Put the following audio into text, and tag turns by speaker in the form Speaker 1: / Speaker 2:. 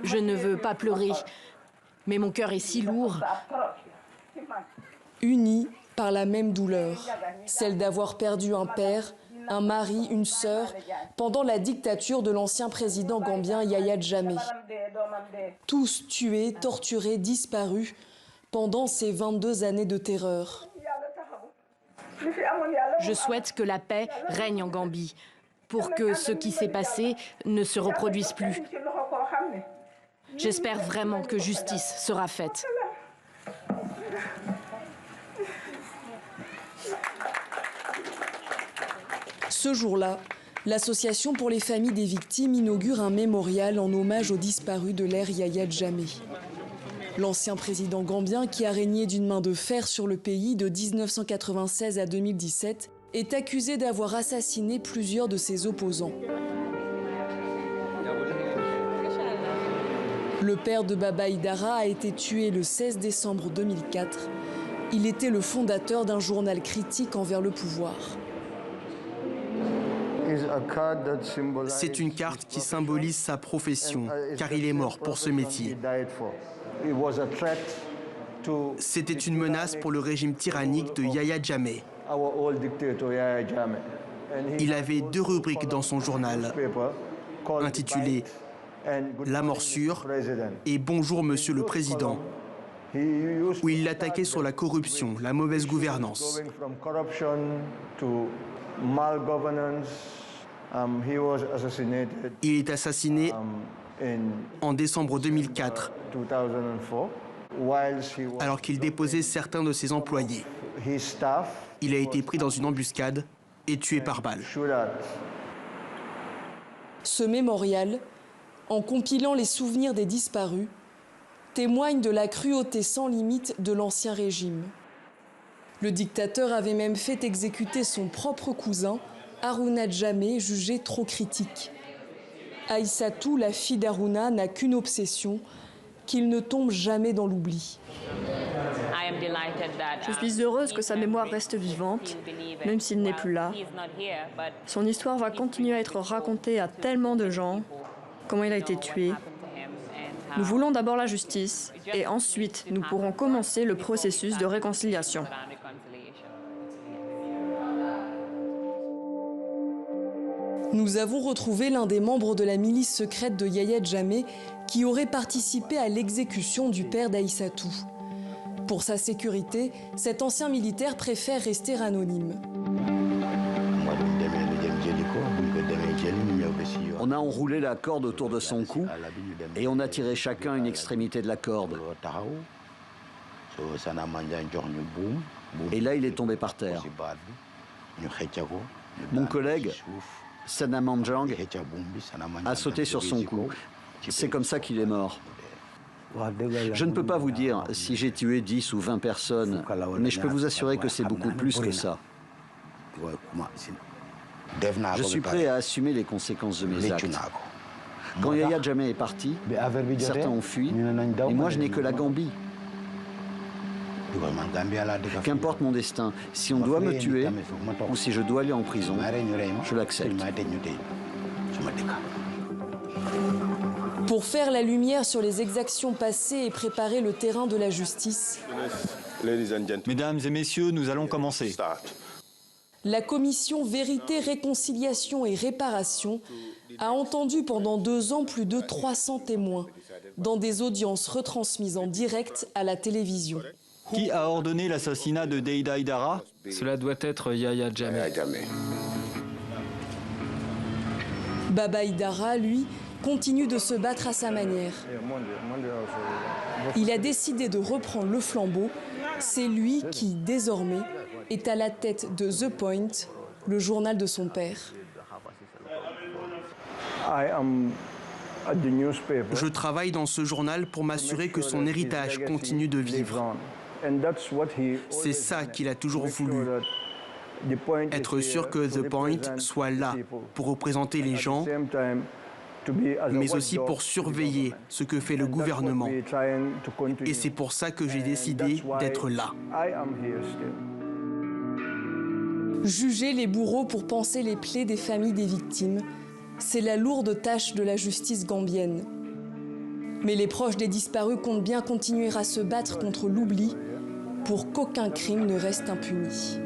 Speaker 1: Je ne veux pas pleurer, mais mon cœur est si lourd.
Speaker 2: Unis par la même douleur, celle d'avoir perdu un père, un mari, une sœur, pendant la dictature de l'ancien président gambien Yahya Jammeh. Tous tués, torturés, disparus pendant ces 22 années de terreur.
Speaker 1: Je souhaite que la paix règne en Gambie, pour que ce qui s'est passé ne se reproduise plus. J'espère vraiment que justice sera faite.
Speaker 2: Ce jour-là, l'Association pour les familles des victimes inaugure un mémorial en hommage aux disparus de l'ère Yahya Jammeh. L'ancien président gambien, qui a régné d'une main de fer sur le pays de 1996 à 2017, est accusé d'avoir assassiné plusieurs de ses opposants. Le père de Baba Aïdara a été tué le 16 décembre 2004. Il était le fondateur d'un journal critique envers le pouvoir.
Speaker 3: C'est une carte qui symbolise sa profession, car il est mort pour ce métier. C'était une menace pour le régime tyrannique de Yahya Jammeh. Il avait 2 rubriques dans son journal, intitulées « La morsure » et « Bonjour Monsieur le Président », où il l'attaquait sur la corruption, la mauvaise gouvernance. Il est assassiné en décembre 2004, alors qu'il déposait certains de ses employés. Il a été pris dans une embuscade et tué par balle.
Speaker 2: Ce mémorial, en compilant les souvenirs des disparus, témoigne de la cruauté sans limite de l'ancien régime. Le dictateur avait même fait exécuter son propre cousin, Haruna Jammeh, jugé trop critique. Aïssatou, la fille d'Haruna, n'a qu'une obsession, qu'il ne tombe jamais dans l'oubli.
Speaker 4: Je suis heureuse que sa mémoire reste vivante, même s'il n'est plus là. Son histoire va continuer à être racontée à tellement de gens, comment il a été tué. Nous voulons d'abord la justice, et ensuite nous pourrons commencer le processus de réconciliation.
Speaker 2: Nous avons retrouvé l'un des membres de la milice secrète de Yahya Jammeh qui aurait participé à l'exécution du père d'Aïssatou. Pour sa sécurité, cet ancien militaire préfère rester anonyme.
Speaker 5: On a enroulé la corde autour de son cou et on a tiré chacun une extrémité de la corde. Et là, il est tombé par terre. Mon collègue, Sana Manjang, a sauté sur son cou. C'est comme ça qu'il est mort. Je ne peux pas vous dire si j'ai tué 10 ou 20 personnes, mais je peux vous assurer que c'est beaucoup plus que ça. Je suis prêt à assumer les conséquences de mes actes. Quand Yahya Jammeh est parti, certains ont fui, et moi je n'ai que la Gambie. Qu'importe mon destin, si on doit me tuer ou si je dois aller en prison, je l'accepte.
Speaker 2: Pour faire la lumière sur les exactions passées et préparer le terrain de la justice,
Speaker 6: Mesdames et messieurs, nous allons commencer.
Speaker 2: La commission Vérité, Réconciliation et Réparation a entendu pendant 2 ans plus de 300 témoins dans des audiences retransmises en direct à la télévision.
Speaker 6: Qui a ordonné l'assassinat de Deida Aïdara?
Speaker 7: Cela doit être Yahya Jammeh.
Speaker 2: Baba Aïdara, lui, continue de se battre à sa manière. Il a décidé de reprendre le flambeau. C'est lui qui, désormais, est à la tête de The Point, le journal de son père.
Speaker 3: Je travaille dans ce journal pour m'assurer que son héritage continue de vivre. C'est ça qu'il a toujours voulu. Être sûr que The Point soit là pour représenter les gens, mais aussi pour surveiller ce que fait le gouvernement. Et c'est pour ça que j'ai décidé d'être là.
Speaker 2: Juger les bourreaux pour panser les plaies des familles des victimes, C'est la lourde tâche de la justice gambienne. Mais les proches des disparus comptent bien continuer à se battre contre l'oubli pour qu'aucun crime ne reste impuni.